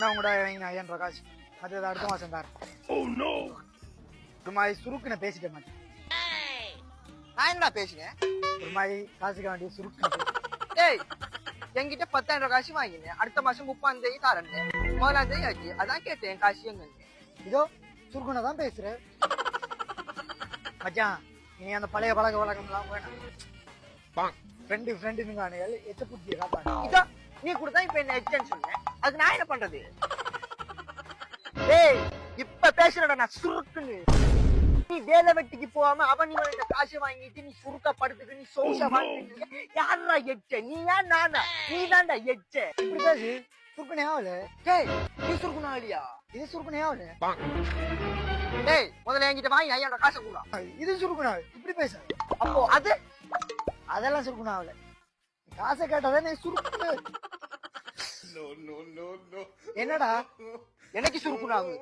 நான் கூட வாங்கின 5000 ரூபாய் காசு அது அடுத்த மாசம் தாரு. ஒரு மாதிரி சுருக்குன்னு பேசிட்டேன் மச்சான். நான் என்ன பேசுனேன்? ஒரு மாதிரி காசுக்கு வேண்டிய சுருக்குன்னு ஏய் என்கிட்ட 10,000 ரூபாய் காசு வாங்கினேன். அடுத்த மாசம் 30ஆம் தேதி தரேன். 1ஆம் தேதி ஆச்சு. அதான் கேட்டேன் காசு எங்க. இதோ சுருக்குன்னு தான் பேசுற மச்சான். நீ அந்த பழைய பழக்க வழக்கம் எல்லாம் வேணாம். ஃப்ரெண்டுங்க எச்ச புத்தி காப்பாங்க. இதோ நீ கூட இப்ப என்ன எச்சன்னு சொன்னேன். அதுக்கு நான் என்ன பண்றது? ஏய் இப்ப பேசுறடா நான் சுருக்குன்னு. நீ வேலை வெட்டிக்கு போகாம அவன் இவன் காசு வாங்கிட்டு நீ சுருக்கா படுத்துட்டு நீ சோஷா வாங்கிட்டு யாரா எச்ச? நீயா நானா? நீ தான்டா எச்ச. இப்படி பேசு சுருக்குனே ஆகல. ஏய் நீ சுருக்குனா இல்லையா? இது சுருக்குனே ஆகல. ஏய் முதல்ல என்கிட்ட வாங்கி 5000 ரூபாய் காசு கூட. இது சுருக்குனா இப்படி பேச. அப்போ அது அதெல்லாம் சுருக்குனா ஆகல. காசை கேட்டதே நீ சுருக்கு. என்னடா எனக்கு சுருக்குனா ஆகுது.